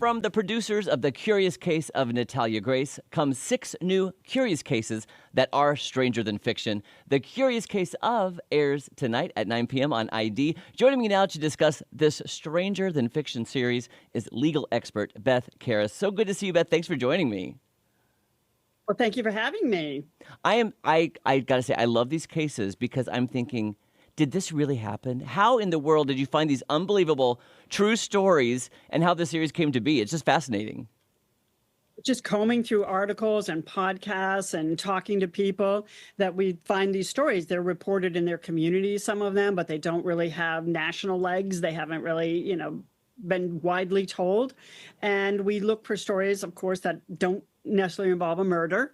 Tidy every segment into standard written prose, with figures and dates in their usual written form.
From the producers of The Curious Case of Natalia Grace come 6 new curious cases that are stranger than fiction. The Curious Case of airs tonight at 9 p.m. on ID. Joining me now to discuss this stranger than fiction series is legal expert Beth Karras. So good to see you, Beth. Thanks for joining me. Well, thank you for having me. I gotta say, I love these cases because I'm thinking, did this really happen? How in the world did you find these unbelievable true stories and how the series came to be? It's just fascinating. Just combing through articles and podcasts and talking to people that we find these stories. They're reported in their community, some of them, but they don't really have national legs. They haven't really, been widely told. And we look for stories, of course, that don't necessarily involve a murder.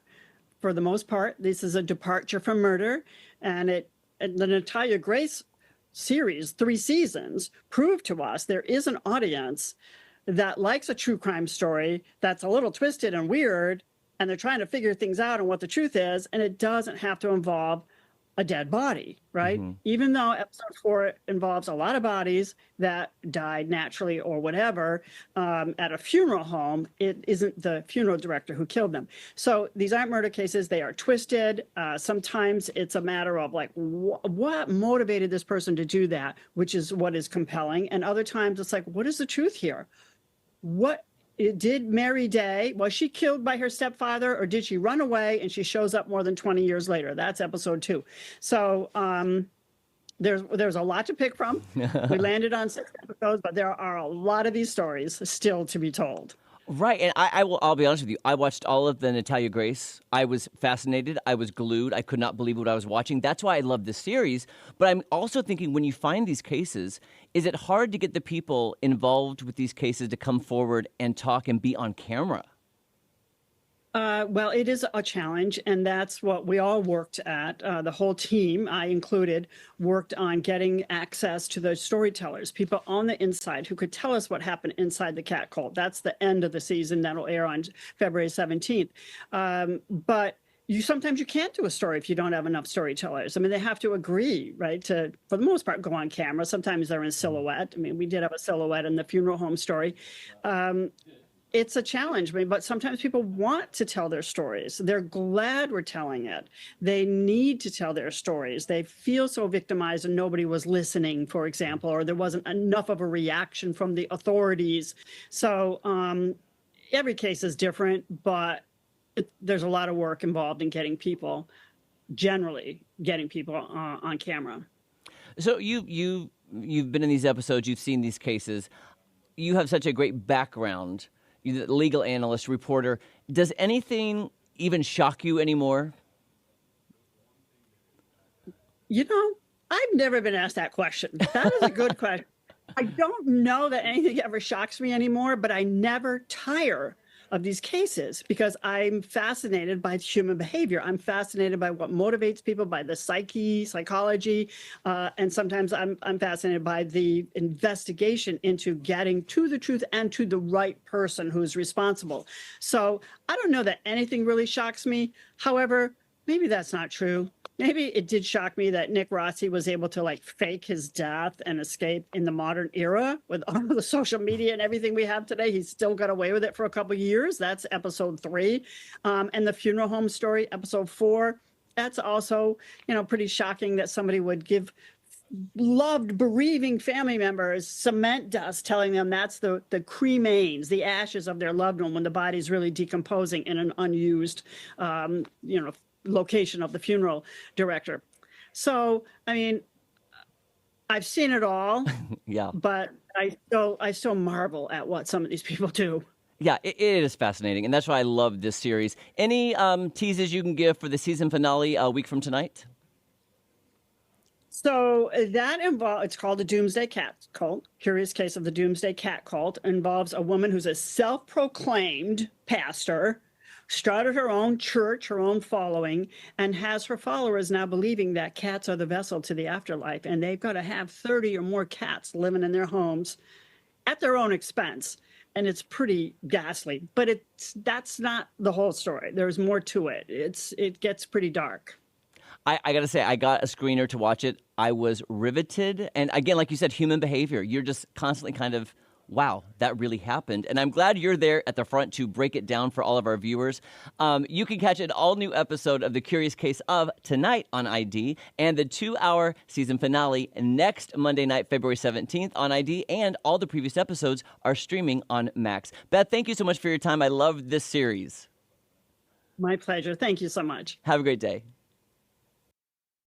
For the most part, this is a departure from murder. And the Natalia Grace series, 3 seasons, proved to us there is an audience that likes a true crime story that's a little twisted and weird, and they're trying to figure things out on what the truth is, and it doesn't have to involve a dead body, right? Mm-hmm. Even though episode 4 involves a lot of bodies that died naturally or whatever at a funeral home, it isn't the funeral director who killed them. So these aren't murder cases. They are twisted. Sometimes it's a matter of like, what motivated this person to do that, which is what is compelling. And other times it's like, what is the truth here? Did Mary Day, was she killed by her stepfather, or did she run away and she shows up more than 20 years later? That's episode 2. So there's a lot to pick from. We landed on 6 episodes, but there are a lot of these stories still to be told. Right, and I'll be honest with you. I watched all of the Natalia Grace. I was fascinated. I was glued. I could not believe what I was watching. That's why I love this series. But I'm also thinking, when you find these cases, is it hard to get the people involved with these cases to come forward and talk and be on camera? Well, it is a challenge, and that's what we all worked at. The whole team, I included, worked on getting access to those storytellers, people on the inside who could tell us what happened inside the cat cult. That's the end of the season. That'll air on February 17th. But sometimes you can't do a story if you don't have enough storytellers. I mean, they have to agree, right, to, for the most part, go on camera. Sometimes they're in silhouette. I mean, we did have a silhouette in the funeral home story. It's a challenge, but sometimes people want to tell their stories. They're glad we're telling it. They need to tell their stories. They feel so victimized and nobody was listening, for example, or there wasn't enough of a reaction from the authorities. So every case is different, but there's a lot of work involved in getting people on camera. So you've been in these episodes, you've seen these cases. You have such a great background. You're the legal analyst, reporter. Does anything even shock you anymore? I've never been asked that question. That is a good question. I don't know that anything ever shocks me anymore, but I never tire of these cases because I'm fascinated by human behavior. I'm fascinated by what motivates people, by the psychology, and sometimes I'm fascinated by the investigation into getting to the truth and to the right person who's responsible. So I don't know that anything really shocks me. However, maybe that's not true. Maybe it did shock me that Nick Rossi was able to fake his death and escape in the modern era with all of the social media and everything we have today. He still got away with it for a couple of years. That's episode 3. And the funeral home story, episode 4. That's also, pretty shocking that somebody would give loved, bereaving family members cement dust, telling them that's the cremains, the ashes of their loved one when the body's really decomposing in an unused, location of the funeral director. So, I mean, I've seen it all. Yeah. But I still marvel at what some of these people do. Yeah, it is fascinating, and that's why I love this series. Any teases you can give for the season finale a week from tonight? So it's called the Doomsday Cat Cult. Curious Case of the Doomsday Cat Cult involves a woman who's a self-proclaimed pastor, started her own church, her own following, and has her followers now believing that cats are the vessel to the afterlife, and they've got to have 30 or more cats living in their homes at their own expense. And it's pretty ghastly, but that's not the whole story. There's more to it. It gets pretty dark. I got to say, I got a screener to watch it. I was riveted. And again, like you said, human behavior. You're just constantly kind of wow, that really happened. And I'm glad you're there at the front to break it down for all of our viewers. You can catch an all-new episode of The Curious Case of tonight on ID and the 2-hour season finale next Monday night, February 17th on ID, and all the previous episodes are streaming on Max. Beth, thank you so much for your time. I love this series. My pleasure. Thank you so much. Have a great day.